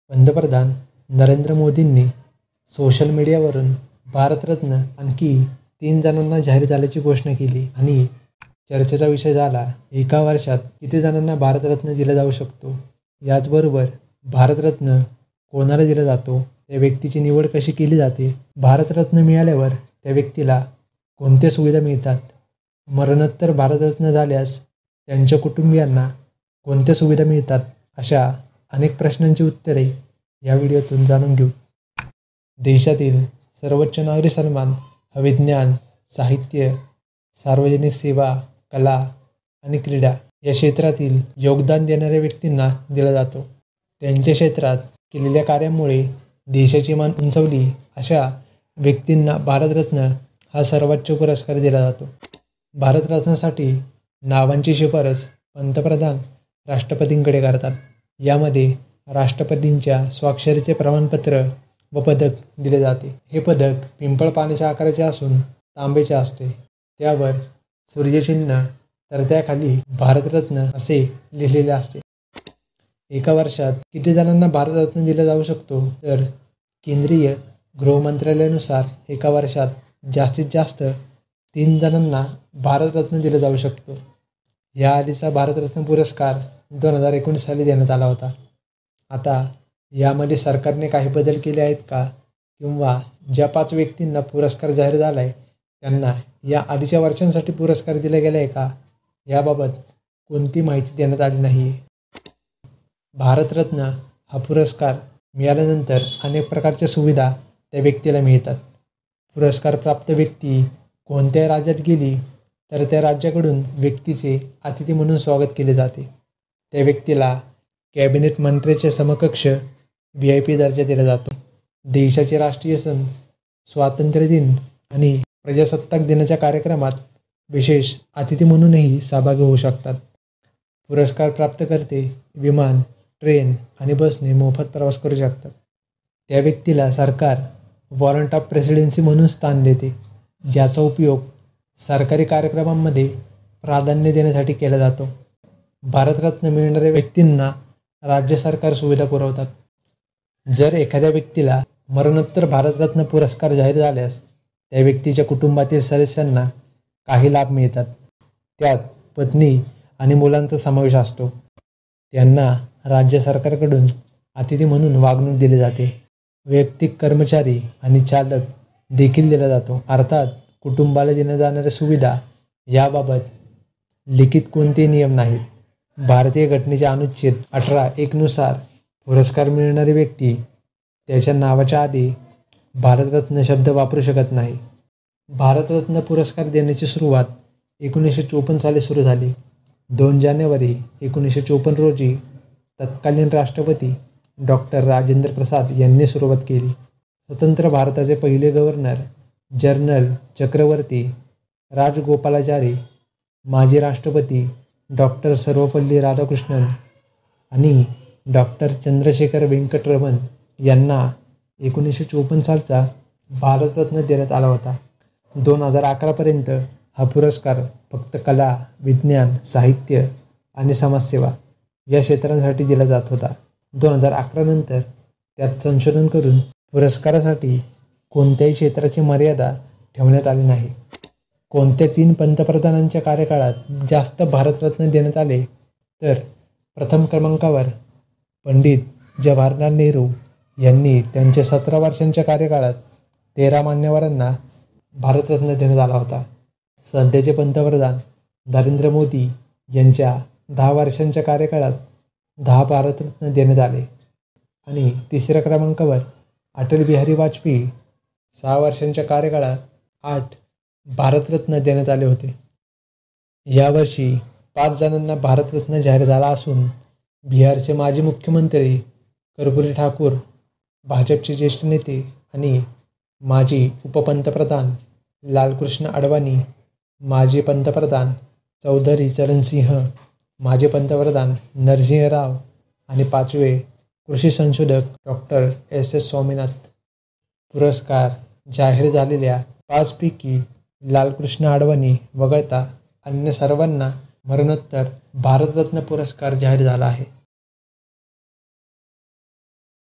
पंतप्रधान नरेंद्र मोदींनी सोशल मीडियावरून भारतरत्न आणखी 3 जणांना जाहीर झाल्याची घोषणा केली आणि चर्चेचा विषय झाला, एका वर्षात किती जणांना भारतरत्न दिला जाऊ शकतो. याचबरोबर भारतरत्न कोणाला दिला जातो, त्या व्यक्तीची निवड कशी केली जाते, भारतरत्न मिळाल्यावर त्या व्यक्तीला कोणत्या सुविधा मिळतात, मरणोत्तर भारतरत्न झाल्यास त्यांच्या कुटुंबियांना कोणत्या सुविधा मिळतात, अशा अनेक प्रश्नांची उत्तरे या व्हिडिओतून जाणून घेऊ. देशातील सर्वोच्च नागरी सन्मान हा विज्ञान, साहित्य, सार्वजनिक सेवा, कला आणि क्रीडा या क्षेत्रातील योगदान देणाऱ्या व्यक्तींना दिला जातो. त्यांच्या क्षेत्रात केलेल्या कार्यामुळे देशाची मान उंचावली अशा व्यक्तींना भारतरत्न हा सर्वोच्च पुरस्कार दिला जातो. भारतरत्नासाठी नावांची शिफारस पंतप्रधान राष्ट्रपतींकडे करतात. यामध्ये राष्ट्रपतींच्या स्वाक्षरीचे प्रमाणपत्र व पदक दिले जाते. हे पदक पिंपळ पानाच्या आकाराचे असून तांब्याचे असते. त्यावर सूर्यचिन्ह तर त्याखाली भारतरत्न असे लिहिलेले असते. एका वर्षात किती जणांना भारतरत्न दिला जाऊ शकतो, तर केंद्रीय गृह मंत्रालयानुसार एका वर्षात जास्तीत जास्त 3 जणांना भारतरत्न दिला जाऊ शकतो. याआधीचा भारतरत्न पुरस्कार 2019 साली देण्यात आला होता. आता यामध्ये सरकारने काही बदल केले आहेत का, किंवा ज्या 5 व्यक्तींना पुरस्कार जाहीर झाला आहे त्यांना या आधीच्या वर्षांसाठी पुरस्कार दिला गेला आहे का, याबाबत कोणती माहिती देण्यात आली नाही. भारतरत्न हा पुरस्कार मिळाल्यानंतर अनेक प्रकारच्या सुविधा त्या व्यक्तीला मिळतात. पुरस्कारप्राप्त व्यक्ती कोणत्याही राज्यात गेली तर त्या राज्याकडून व्यक्तीचे अतिथी म्हणून स्वागत केले जाते. त्या व्यक्तीला कॅबिनेट मंत्र्याच्या समकक्ष VIP दर्जा दिला जातो. देशाचे राष्ट्रीय सण, स्वातंत्र्य दिन आणि प्रजासत्ताक दिनाच्या कार्यक्रमात विशेष अतिथी म्हणूनही सहभागी होऊ शकतात. पुरस्कार प्राप्तकर्ते विमान, ट्रेन आणि बसने मोफत प्रवास करू शकतात. त्या व्यक्तीला सरकार वॉरंट ऑफ प्रेसिडेन्सी म्हणून स्थान देते, ज्याचा उपयोग सरकारी कार्यक्रमांमध्ये प्राधान्य देण्यासाठी केला जातो. भारतरत्न मिळणाऱ्या व्यक्तींना राज्य सरकार सुविधा पुरवतात. जर एखाद्या व्यक्तीला मरणोत्तर भारतरत्न पुरस्कार जाहीर झाल्यास त्या व्यक्तीच्या कुटुंबातील सदस्यांना काही लाभ मिळतात. त्यात पत्नी आणि मुलांचा समावेश असतो. त्यांना राज्य सरकारकडून अतिथी म्हणून वागणूक दिली जाते. वैयक्तिक कर्मचारी आणि चालक देखील दिला जातो. अर्थात कुटुंबाला देण्यात जाणाऱ्या सुविधा याबाबत लिखित कोणतेही नियम नाहीत. भारतीय घटनेच्या अनुच्छेद 18(1) नुसार पुरस्कार मिळणारी व्यक्ती त्याच्या नावाच्या आधी भारतरत्न शब्द वापरू शकत नाही. भारतरत्न पुरस्कार देण्याची सुरुवात 1954 साली सुरू झाली. 2 जानेवारी 1954 रोजी तत्कालीन राष्ट्रपती डॉक्टर राजेंद्र प्रसाद यांनी सुरुवात केली. स्वतंत्र भारताचे पहिले गव्हर्नर जनरल चक्रवर्ती राजगोपालाचारी, माजी राष्ट्रपती डॉक्टर सर्वपल्ली राधाकृष्णन आणि डॉक्टर चंद्रशेखर वेंकटरमण यांना 1954 सालचा भारतरत्न देण्यात आला होता. 2011 पर्यंत हा पुरस्कार फक्त कला, विज्ञान, साहित्य आणि समाजसेवा या क्षेत्रांसाठी दिला जात होता. 2011 नंतर त्यात संशोधन करून पुरस्कारासाठी कोणत्याही क्षेत्राची मर्यादा ठेवण्यात आली नाही. कोणत्या 3 पंतप्रधानांच्या कार्यकाळात जास्त भारतरत्न देण्यात आले, तर प्रथम क्रमांकावर पंडित जवाहरलाल नेहरू यांनी त्यांच्या 17 वर्षांच्या कार्यकाळात 13 मान्यवरांना भारतरत्न देण्यात आला होता. सध्याचे पंतप्रधान नरेंद्र मोदी यांच्या 10 वर्षांच्या कार्यकाळात 10 भारतरत्न देण्यात आले आणि 3ऱ्या क्रमांकावर अटल बिहारी वाजपेयी 6 वर्षांच्या कार्यकाळात 8 भारतरत्न देण्यात आले होते. यावर्षी 5 जणांना भारतरत्न जाहीर झाला असून बिहारचे माजी मुख्यमंत्री कर्पूरी ठाकूर, भाजपचे ज्येष्ठ नेते आणि माजी उपपंतप्रधान लालकृष्ण अडवाणी, माजी पंतप्रधान चौधरी चरणसिंह, माजी पंतप्रधान नरसिंह राव आणि 5वे कृषी संशोधक डॉक्टर SS स्वामीनाथन. पुरस्कार जाहीर झालेल्या 5 पैकी लालकृष्ण अडवाणी वगळता अन्य सर्वांना मरणोत्तर भारतरत्न पुरस्कार जाहीर झाला आहे.